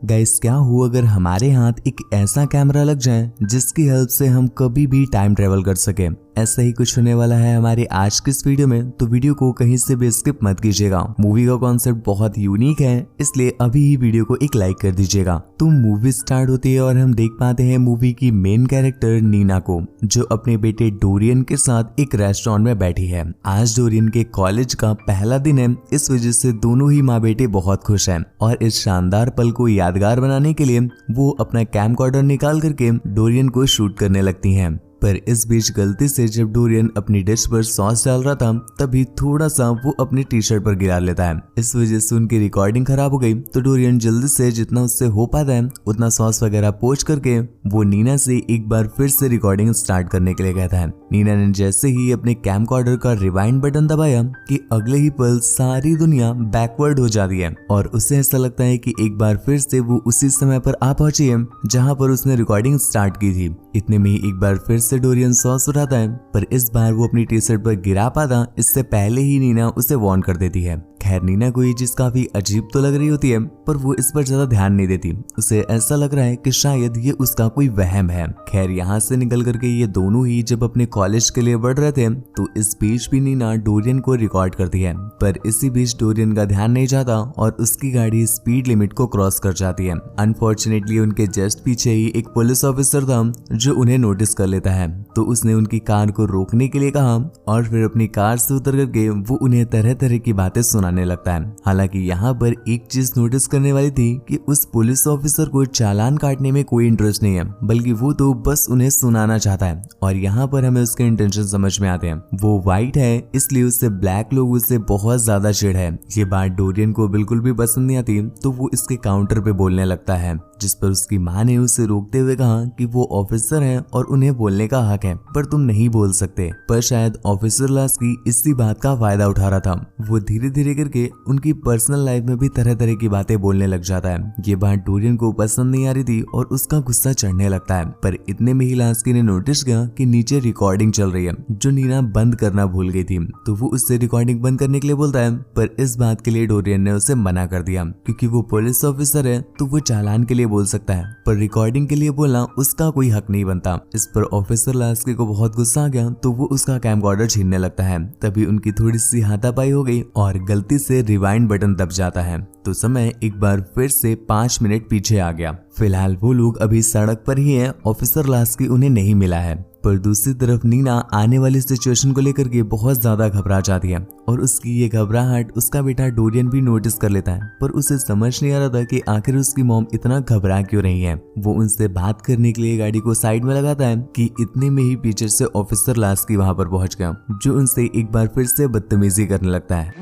Guys, क्या हो अगर हमारे हाथ एक ऐसा कैमरा लग जाए जिसकी हेल्प से हम कभी भी टाइम ट्रेवल कर सके। ऐसा ही कुछ होने वाला है हमारे आज के इस वीडियो में, तो वीडियो को कहीं से भी स्किप मत कीजिएगा। मूवी का कॉन्सेप्ट बहुत यूनिक है, इसलिए अभी ही वीडियो को एक लाइक कर दीजिएगा। तो मूवी स्टार्ट होती है और हम देख पाते हैं मूवी की मेन कैरेक्टर नीना को, जो अपने बेटे डोरियन के साथ एक रेस्टोरेंट में बैठी है। आज डोरियन के कॉलेज का पहला दिन है, इस वजह से दोनों ही माँ बेटे बहुत खुश हैं और इस शानदार पल को यादगार बनाने के लिए वो अपना कैमकॉर्डर निकाल करके डोरियन को शूट करने लगती हैं। पर इस बीच गलती से जब डोरियन अपनी डिश पर सॉस डाल रहा था, तभी थोड़ा सा वो अपनी टी शर्ट पर गिरा लेता है। इस वजह से उनकी रिकॉर्डिंग खराब हो गई। तो डोरियन जल्दी से जितना उससे हो पाता है उतना सॉस वगैरह पोंछ करके वो नीना से एक बार फिर से रिकॉर्डिंग स्टार्ट करने के लिए कहता है। नीना ने जैसे ही अपने कैमकॉर्डर का रिवाइंड बटन दबाया कि अगले ही पल सारी दुनिया बैकवर्ड हो जाती है और उसे ऐसा लगता है कि एक बार फिर से वो उसी समय पर आ पहुंची है जहां पर उसने रिकॉर्डिंग स्टार्ट की थी। इतने में ही एक बार फिर से डोरियन सॉस उठाता है, पर इस बार वो अपनी टी शर्ट पर गिरा पाता इससे पहले ही नीना उसे वार्न कर देती है। खैर, नीना को ये चीज काफी अजीब तो लग रही होती है, पर वो इस पर ज्यादा ध्यान नहीं देती। उसे ऐसा लग रहा है कि शायद ये उसका कोई वहम है। खैर, यहाँ से निकल करके ये दोनों ही जब अपने कॉलेज के लिए बढ़ रहे थे, तो इस बीच भी नीना डोरियन को रिकॉर्ड करती है। पर इसी बीच डोरियन का ध्यान नहीं जाता और उसकी गाड़ी स्पीड लिमिट को क्रॉस कर जाती है। अनफॉर्चुनेटली उनके जस्ट पीछे ही एक पुलिस ऑफिसर था जो उन्हें नोटिस कर लेता है। तो उसने उनकी कार को रोकने के लिए कहा और फिर अपनी कार से उतर करके वो उन्हें तरह तरह की बातें सुनाने लगता है। हालांकि यहाँ पर एक चीज नोटिस करने वाली थी कि उस पुलिस ऑफिसर को चालान काटने में कोई इंटरेस्ट नहीं है, बल्कि वो तो बस उन्हें सुनाना चाहता है। और यहाँ पर हमें उसके इंटेंशन समझ में आते हैं। वो व्हाइट है, इसलिए उससे ब्लैक लोगों से बहुत ज्यादा चिढ़ है। ये बात डोरियन को बिल्कुल भी पसंद नहीं आती, तो वो इसके काउंटर पे बोलने लगता है, जिस पर उसकी माँ ने उसे रोकते हुए कहा कि वो ऑफिसर हैं और उन्हें बोलने का हक है, पर तुम नहीं बोल सकते। पर शायद ऑफिसर लास्की इसी बात का फायदा उठा रहा था। वो धीरे धीरे करके उनकी पर्सनल लाइफ में भी तरह तरह की बातें बोलने लग जाता है। ये बात डोरियन को पसंद नहीं आ रही थी और उसका गुस्सा चढ़ने लगता है। पर इतने में ही लास्की ने नोटिस किया कि नीचे रिकॉर्डिंग चल रही है, जो नीना बंद करना भूल गई थी। तो वो उससे रिकॉर्डिंग बंद करने के लिए बोलता है, पर इस बात के लिए डोरियन ने उसे मना कर दिया, क्योंकि वो पुलिस ऑफिसर है तो वो चालान के लिए बोल सकता है, पर रिकॉर्डिंग के लिए बोलना उसका कोई हक नहीं बनता। इस पर ऑफिसर लास्की को बहुत गुस्सा आ गया, तो वो उसका कैमकॉर्डर छीनने लगता है। तभी उनकी थोड़ी सी हाथापाई हो गई और गलती से रिवाइंड बटन दब जाता है। तो समय एक बार फिर से 5 मिनट पीछे आ गया। फिलहाल वो लोग अभी सड़क पर ही हैं। ऑफिसर लास्की उन्हें नहीं मिला है, पर दूसरी तरफ नीना आने वाली सिचुएशन को लेकर के बहुत ज्यादा घबरा जाती है और उसकी ये घबराहट उसका बेटा डोरियन भी नोटिस कर लेता है। पर उसे समझ नहीं आ रहा था कि आखिर उसकी मॉम इतना घबरा क्यों रही है। वो उनसे बात करने के लिए गाड़ी को साइड में लगाता है कि इतने में ही पीछे से ऑफिसर लास्की वहां पर पहुंच गया, जो उनसे एक बार फिर से बदतमीजी करने लगता है।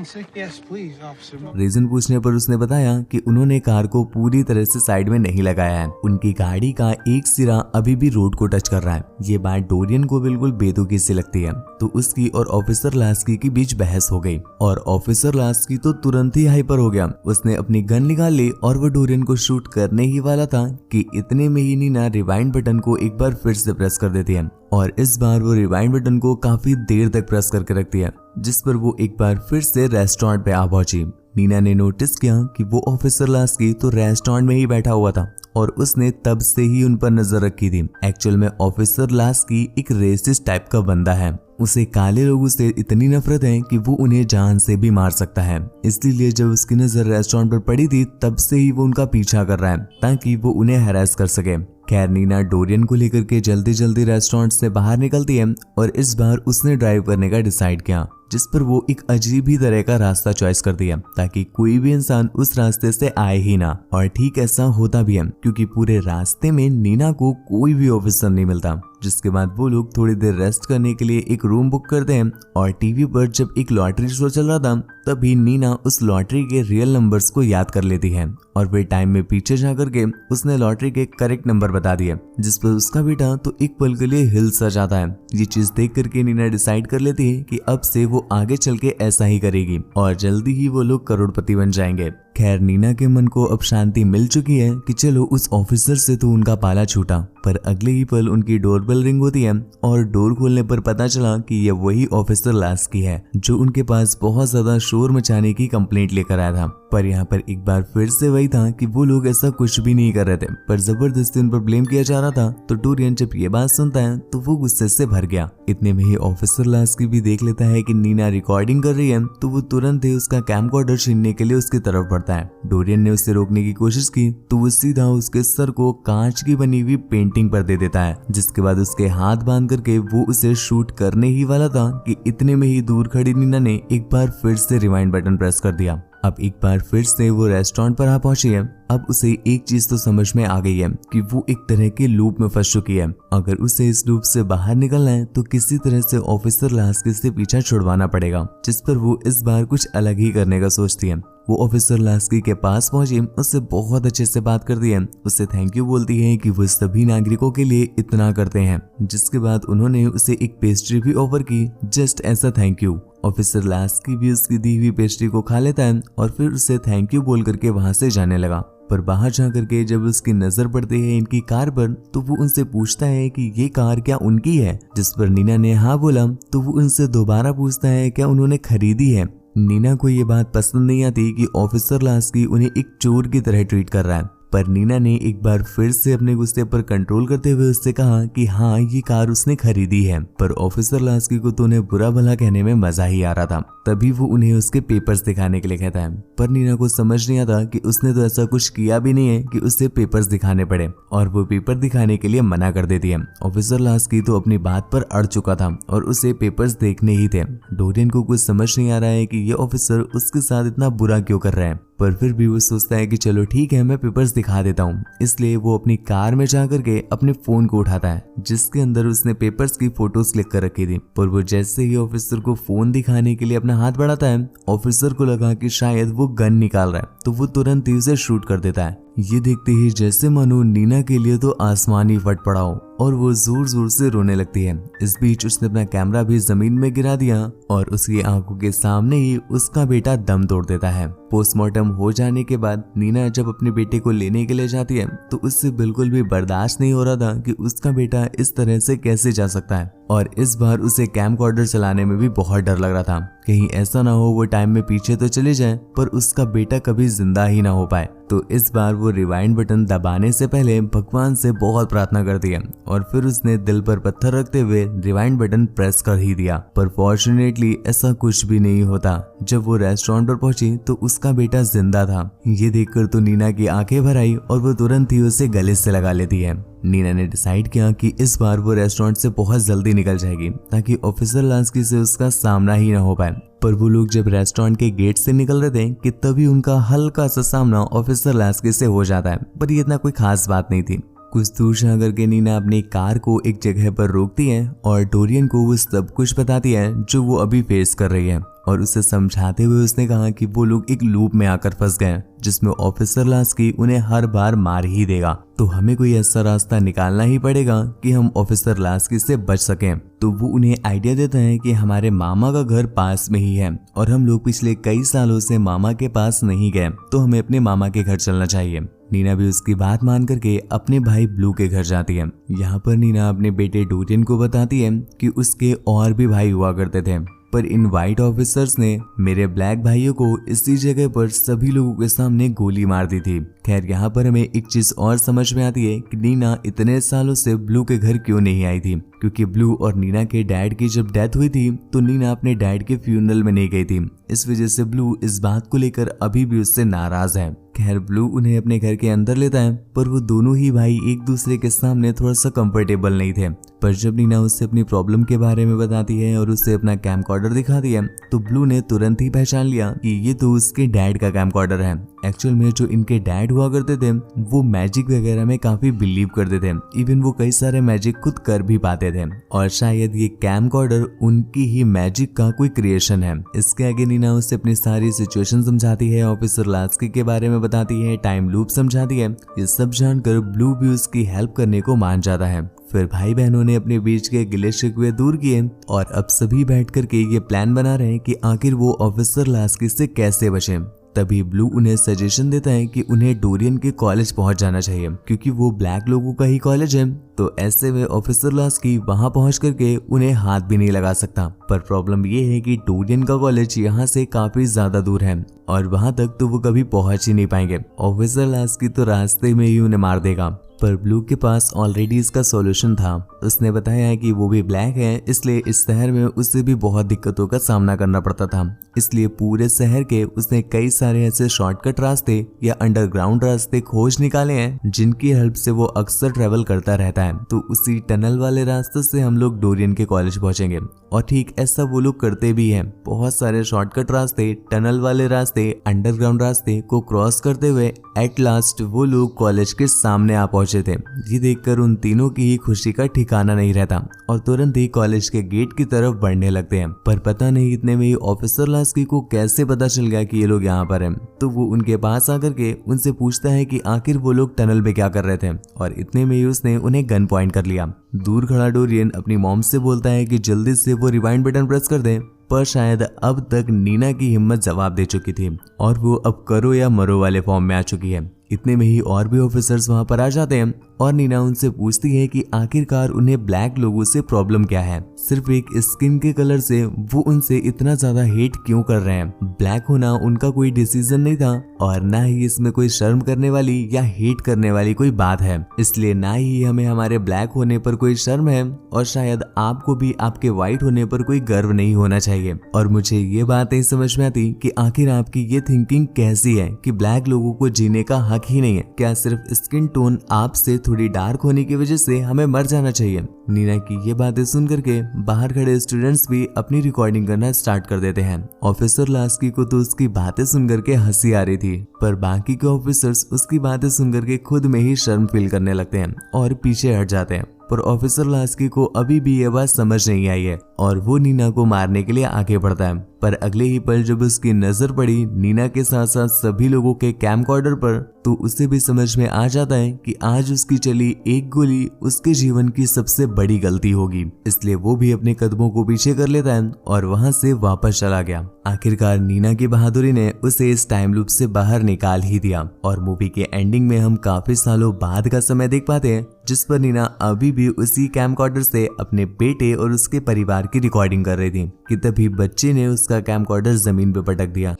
रीजन पूछने पर उसने बताया कि उन्होंने कार को पूरी तरह से साइड में नहीं लगाया है, उनकी गाड़ी का एक सिरा अभी भी रोड को टच कर रहा है। ये बात डोरियन को बिल्कुल बेतुकी सी लगती है, तो उसकी और ऑफिसर लास्की के बीच बहस हो गई और ऑफिसर लास्की तो तुरंत ही हाइपर हो गया। उसने अपनी गन निकाल ली और वो डोरियन को शूट करने ही वाला था कि इतने में ही नीना रिवाइंड बटन को एक बार फिर से प्रेस कर देती है और इस बार वो रिवाइंड बटन को काफी देर तक प्रेस करके रखती है, जिस पर वो एक बार फिर से रेस्टोरेंट पे आ पहुंची। नीना ने नोटिस किया कि वो ऑफिसर लास्की तो रेस्टोरेंट में ही बैठा हुआ था और उसने तब से ही उन पर नजर रखी थी। एक्चुअल में ऑफिसर लास्की एक रेसिस्ट टाइप का बंदा है। उसे काले लोगों से इतनी नफरत है कि वो उन्हें जान से भी मार सकता है। इसलिए जब उसकी नजर रेस्टोरेंट पर पड़ी थी, तब से ही वो उनका पीछा कर रहा है ताकि वो उन्हें हैरेस कर सके। खैर, नीना डोरियन को लेकर के जल्दी जल्दी रेस्टोरेंट से बाहर निकलती है और इस बार उसने ड्राइव करने का डिसाइड किया, जिस पर वो एक अजीब ही तरह का रास्ता चॉइस कर दिया ताकि कोई भी इंसान उस रास्ते से आए ही ना। और ठीक ऐसा होता भी है, क्योंकि पूरे रास्ते में नीना को कोई भी ऑफिसर नहीं मिलता। जिसके बाद वो लोग थोड़ी देर रेस्ट करने के लिए एक रूम बुक करते हैं और टीवी पर जब एक लॉटरी शो चल रहा था, तभी नीना उस लॉटरी के रियल नंबर्स को याद कर लेती है और फिर टाइम में पीछे जा करके उसने लॉटरी के करेक्ट नंबर बता दिए, जिस पर उसका बेटा तो एक पल के लिए हिल सा जाता है। ये चीज देख करके नीना डिसाइड कर लेती है कि अब से वो आगे चल के ऐसा ही करेगी और जल्दी ही वो लोग करोड़पति बन जाएंगे। खैर नीना के मन को अब शांति मिल चुकी है कि चलो उस ऑफिसर से तो उनका पाला छूटा, पर अगले ही पल उनकी डोरबेल रिंग होती है और डोर खोलने पर पता चला कि ये वही ऑफिसर लास्की है जो उनके पास बहुत ज्यादा शोर मचाने की कंप्लेंट लेकर आया था। पर यहाँ पर एक बार फिर से वही था कि वो लोग ऐसा कुछ भी नहीं कर रहे थे, पर जबरदस्ती उन पर ब्लेम किया जा रहा था। तो डोरियन जब ये बात सुनता है तो वो गुस्से से भर गया। इतने में ही ऑफिसर लास्की भी देख लेता है कि नीना रिकॉर्डिंग कर रही है, तो वो तुरंत ही उसका कैमकॉर्डर छीनने के लिए उसकी तरफ बढ़ता है। डोरियन ने उसे रोकने की कोशिश की तो वो सीधा उसके सर को कांच की बनी हुई पेंटिंग पर दे देता है, जिसके बाद उसके हाथ बांध करके वो उसे शूट करने ही वाला था कि इतने में ही दूर खड़ी नीना ने एक बार फिर से रिवाइंड बटन प्रेस कर दिया। अब एक बार फिर से वो रेस्टोरेंट पर आ पहुंची है। अब उसे एक चीज तो समझ में आ गई है कि वो एक तरह के लूप में फंस चुकी है। अगर उसे इस लूप से बाहर निकलना है तो किसी तरह से ऑफिसर लास्की से पीछा छुड़वाना पड़ेगा, जिस पर वो इस बार कुछ अलग ही करने का सोचती है। वो ऑफिसर लास्की के पास पहुंची, उससे बहुत अच्छे से बात करती है, उससे थैंक यू बोलती है कि वो सभी नागरिकों के लिए इतना करते हैं, जिसके बाद उन्होंने उसे एक पेस्ट्री भी ऑफर की जस्ट ऐसा थैंक यू। ऑफिसर लास्की भी उसकी दी हुई पेस्ट्री को खा लेता है और फिर उसे थैंक यू बोल करके वहां से जाने लगा। पर बाहर जा करके जब उसकी नजर पड़ती है इनकी कार पर तो वो उनसे पूछता है कि ये कार क्या उनकी है, जिस पर नीना ने हाँ बोला। तो वो उनसे दोबारा पूछता है क्या उन्होंने खरीदी है। नीना को ये बात पसंद नहीं आती कि ऑफिसर लास्की उन्हें एक चोर की तरह ट्रीट कर रहा है, पर नीना ने एक बार फिर से अपने गुस्से पर कंट्रोल करते हुए उससे कहा कि हाँ ये कार उसने खरीदी है। पर ऑफिसर लास्की को तो उन्हें बुरा भला कहने में मजा ही आ रहा था। तभी वो उन्हें उसके पेपर्स दिखाने के लिए कहता है, पर नीना को समझ नहीं आता कि उसने तो ऐसा कुछ किया भी नहीं है कि उसे पेपर्स दिखाने पड़े, और वो पेपर दिखाने के लिए मना कर देती है। ऑफिसर लास्की तो अपनी बात पर अड़ चुका था और उसे पेपर्स देखने ही थे। डोरियन को कुछ समझ नहीं आ रहा है कि ये ऑफिसर उसके साथ इतना बुरा क्यों कर रहा है, पर फिर भी वो सोचता है कि चलो ठीक है मैं पेपर्स दिखा देता हूँ। इसलिए वो अपनी कार में जा करके अपने फोन को उठाता है, जिसके अंदर उसने पेपर्स की फोटोज क्लिक कर रखी थी। पर वो जैसे ही ऑफिसर को फोन दिखाने के लिए अपना हाथ बढ़ाता है, ऑफिसर को लगा कि शायद वो गन निकाल रहा है, तो वो तुरंत ही उसे शूट कर देता है। ये देखते ही जैसे मानो नीना के लिए तो आसमान ही फट पड़ा हो और वो जोर जोर से रोने लगती है। इस बीच उसने अपना कैमरा भी जमीन में गिरा दिया और उसकी आंखों के सामने ही उसका बेटा दम तोड़ देता है। पोस्टमार्टम हो जाने के बाद नीना जब अपने बेटे को लेने के लिए जाती है तो उससे बिल्कुल भी बर्दाश्त नहीं हो रहा था कि उसका बेटा इस तरह से कैसे जा सकता है, और इस बार उसे कैमकॉर्डर चलाने में भी बहुत डर लग रहा था कहीं ऐसा ना हो वो टाइम में पीछे तो चले जाए पर उसका बेटा कभी जिंदा ही ना हो पाए। तो इस बार वो रिवाइंड बटन दबाने से पहले भगवान से बहुत प्रार्थना करती है और फिर उसने दिल पर पत्थर रखते हुए रिवाइंड बटन प्रेस कर ही दिया। पर फॉर्चुनेटली ऐसा कुछ भी नहीं होता। जब वो रेस्टोरेंट पर पहुंची तो उसका बेटा जिंदा था। ये देखकर तो नीना की आंखें भर आई और वो तुरंत ही उसे गले से लगा लेती है। नीना ने डिसाइड किया कि इस बार वो रेस्टोरेंट से बहुत जल्दी निकल जाएगी ताकि ऑफिसर लास्की से उसका सामना ही ना हो पाए। पर वो लोग जब रेस्टोरेंट के गेट से निकल रहे थे कि तभी उनका हल्का सा सामना ऑफिसर लास्की से हो जाता है, पर ये इतना कोई खास बात नहीं थी। कुछ दूर जा करके नीना अपनी कार को एक जगह पर रोकती है और डोरियन को वो सब कुछ बताती है जो वो अभी फेस कर रही है, और उसे समझाते हुए उसने कहा कि वो लोग एक लूप में आकर फंस गए जिसमें ऑफिसर लास्की उन्हें हर बार मार ही देगा, तो हमें कोई ऐसा रास्ता निकालना ही पड़ेगा कि हम ऑफिसर लास्की से बच सकें। तो वो उन्हें आइडिया देता है कि हमारे मामा का घर पास में ही है और हम लोग पिछले कई सालों से मामा के पास नहीं गए, तो हमें अपने मामा के घर चलना चाहिए। नीना भी उसकी बात मान करके अपने भाई ब्लू के घर जाती है। यहाँ पर नीना अपने बेटे डोरियन को बताती है कि उसके और भी भाई हुआ करते थे, पर इन व्हाइट ऑफिसर्स ने मेरे ब्लैक भाइयों को इसी जगह पर सभी लोगों के सामने गोली मार दी थी। खैर यहाँ पर हमें एक चीज और समझ में आती है कि नीना इतने सालों से ब्लू के घर क्यों नहीं आई थी, क्योंकि ब्लू और नीना के डैड की जब डेथ हुई थी तो नीना अपने डैड के फ्यूनरल में नहीं गई थी। इस वजह से ब्लू इस बात को लेकर अभी भी उससे नाराज है। खैर ब्लू उन्हें अपने घर के अंदर लेता है, पर वो दोनों ही भाई एक दूसरे के सामने थोड़ा सा कंफर्टेबल नहीं थे। पर जब नीना उससे अपनी प्रॉब्लम के बारे में बताती है और उसे अपना कैमकॉर्डर दिखाती है तो ब्लू ने तुरंत ही पहचान लिया कि ये तो उसके डैड का कैमकॉर्डर है। एक्चुअल में जो इनके डैड हुआ करते थे वो मैजिक वगैरह में काफी बिलीव करते थे, इवन वो कई सारे मैजिक खुद कर भी पाते थे, और शायद ये कैमकॉर्डर उनकी ही मैजिक का कोई क्रिएशन है। इसके आगे नीना उसे अपनी सारी सिचुएशन समझाती है, ऑफिसर लास्की के बारे में बताती है, टाइम लूप समझाती है। ये सब जानकर ब्लू भी उसकी हेल्प करने को मान जाता है। फिर भाई बहनों ने अपने बीच के गिले शिकवे दूर किए और अब सभी बैठ करके ये प्लान बना रहे हैं कि आखिर वो ऑफिसर लास्की से कैसे बचे। तभी ब्लू उन्हें सजेशन देता है कि उन्हें डोरियन के कॉलेज पहुंच जाना चाहिए क्योंकि वो ब्लैक लोगों का ही कॉलेज है। तो ऐसे में ऑफिसर लास्की वहां पहुंच करके उन्हें हाथ भी नहीं लगा सकता। पर प्रॉब्लम ये है कि डोरियन का कॉलेज यहाँ से काफी ज्यादा दूर है और वहां तक तो वो कभी पहुंच ही नहीं पाएंगे। ऑफिसर लास्की तो रास्ते में ही उन्हें मार देगा। पर ब्लू के पास ऑलरेडी इसका सॉल्यूशन था। उसने बताया है कि वो भी ब्लैक है, इसलिए इस शहर में उसे भी बहुत दिक्कतों का सामना करना पड़ता था। इसलिए पूरे शहर के उसने कई सारे ऐसे शॉर्टकट रास्ते या अंडरग्राउंड रास्ते खोज निकाले हैं जिनकी हेल्प से वो अक्सर ट्रेवल करता रहता है। तो उसी टनल वाले रास्ते से हम लोग डोरियन के कॉलेज पहुंचेंगे और ठीक ऐसा वो लोग करते भी हैं। बहुत सारे शॉर्टकट रास्ते, टनल वाले रास्ते, अंडरग्राउंड रास्ते को क्रॉस करते हुए एट लास्ट वो लोग कॉलेज के सामने आ पहुंचे थे। ये देखकर उन तीनों की ही खुशी का ठिकाना नहीं रहता और तुरंत ही कॉलेज के गेट की तरफ बढ़ने लगते हैं। पर पता नहीं इतने में ही ऑफिसर लास्की को कैसे पता चल गया कि ये लोग यहाँ पर हैं। तो वो उनके पास आकर के उनसे पूछता है कि आखिर वो लोग टनल में क्या कर रहे थे और इतने में ही उसने उन्हें गन पॉइंट कर लिया। दूर खड़ा डोरियन अपनी मॉम से बोलता है कि जल्दी से वो रिवाइंड बटन प्रेस कर दे। पर शायद अब तक नीना की हिम्मत जवाब दे चुकी थी और वो अब करो या मरो वाले फॉर्म में आ चुकी है। इतने में ही और भी ऑफिसर्स वहां पर आ जाते हैं और नीना उनसे पूछती है कि आखिरकार उन्हें ब्लैक लोगों से प्रॉब्लम क्या है। सिर्फ एक स्किन के कलर से वो उनसे इतना ज्यादा हेट क्यों कर रहे हैं। ब्लैक होना उनका कोई डिसीजन नहीं था और ना ही इसमें कोई शर्म करने वाली या हेट करने वाली कोई बात है। इसलिए ना ही हमें हमारे ब्लैक होने पर कोई शर्म है और शायद आपको भी आपके व्हाइट होने पर कोई गर्व नहीं होना चाहिए। और मुझे ये बात नहीं समझ में आती कि आखिर आपकी ये थिंकिंग कैसी है कि ब्लैक लोगों को जीने का हक ही नहीं है। क्या सिर्फ स्किन टोन आपसे थोड़ी डार्क होने की वजह से हमें मर जाना चाहिए। नीना की ये बातें सुन करके बाहर खड़े स्टूडेंट्स भी अपनी रिकॉर्डिंग करना स्टार्ट कर देते हैं। ऑफिसर लास्की को तो उसकी बातें सुन करके हंसी आ रही थी, पर बाकी के ऑफिसर्स उसकी बातें सुन करके खुद में ही शर्म फील करने लगते हैं और पीछे हट जाते हैं। पर ऑफिसर लास्की को अभी भी ये बात समझ नहीं आई है और वो नीना को मारने के लिए आगे बढ़ता है। पर अगले ही पल जब उसकी नजर पड़ी नीना के साथ साथ सभी लोगों के कैमकॉर्डर पर, तो उसे भी समझ में आ जाता है कि आज उसकी चली एक गोली उसके जीवन की सबसे बड़ी गलती होगी। इसलिए वो भी अपने कदमों को पीछे कर लेता है और वहां से वापस चला गया। आखिरकार नीना की बहादुरी ने उसे इस टाइम लूप से बाहर निकाल ही दिया और मूवी के एंडिंग में हम काफी सालों बाद का समय देख पाते हैं जिस पर नीना अभी भी उसी कैमकॉर्डर से अपने बेटे और उसके परिवार की रिकॉर्डिंग कर रही थी कि तभी बच्चे ने उसका कैमकॉर्डर जमीन पे पटक दिया,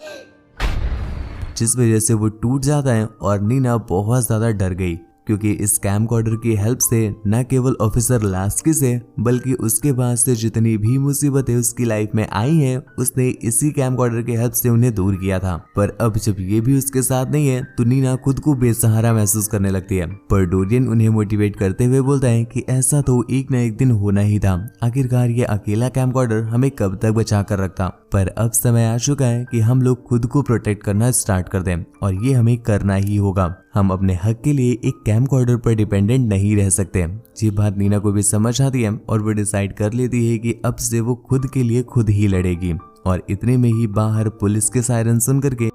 जिस वजह से वो टूट जाता है और नीना बहुत ज्यादा डर गई क्योंकि इस कैमकॉर्डर की हेल्प से न केवल ऑफिसर लास्की से बल्कि उसके बाद से जितनी भी मुसीबतें उसकी लाइफ में आई हैं उसने इसी कैमकॉर्डर की हेल्प से उन्हें दूर किया था। पर अब जब ये भी उसके साथ नहीं है तो नीना खुद को बेसहारा महसूस करने लगती है। पर डोरियन उन्हें मोटिवेट करते हुए बोलता है कि ऐसा तो एक न एक दिन होना ही था। आखिरकार ये अकेला कैमकॉर्डर हमें कब तक बचा कर रखता। पर अब समय आ चुका है कि हम लोग खुद को प्रोटेक्ट करना स्टार्ट कर दें और ये हमें करना ही होगा। हम अपने हक के लिए एक कैमकॉर्डर पर डिपेंडेंट नहीं रह सकते। ये बात नीना को भी समझ आती है और वो डिसाइड कर लेती है कि अब से वो खुद के लिए खुद ही लड़ेगी। और इतने में ही बाहर पुलिस के सायरन सुन करके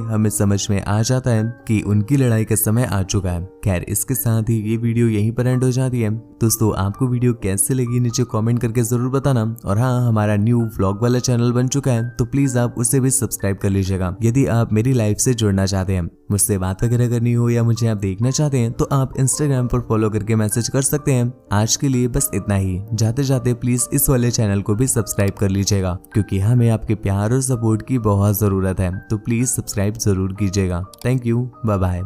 हमें समझ में आ जाता है कि उनकी लड़ाई का समय आ चुका है। खैर इसके साथ ही ये वीडियो यहीं पर एंड हो जाती है। दोस्तों आपको वीडियो कैसे लगी नीचे कमेंट करके जरूर बताना। और हाँ, हमारा न्यू व्लॉग वाला चैनल बन चुका है तो प्लीज आप उसे भी सब्सक्राइब कर लीजिएगा। यदि आप मेरी लाइफ से जुड़ना चाहते हैं, मुझसे बात वगैरह करनी हो या मुझे आप देखना चाहते हैं तो आप इंस्टाग्राम पर फॉलो करके मैसेज कर सकते हैं। आज के लिए बस इतना ही। जाते जाते प्लीज इस वाले चैनल को भी सब्सक्राइब कर लीजिएगा क्योंकि हमें आपके प्यार और सपोर्ट की बहुत जरूरत है। तो प्लीज सब्सक्राइब जरूर कीजिएगा। Thank you, bye bye.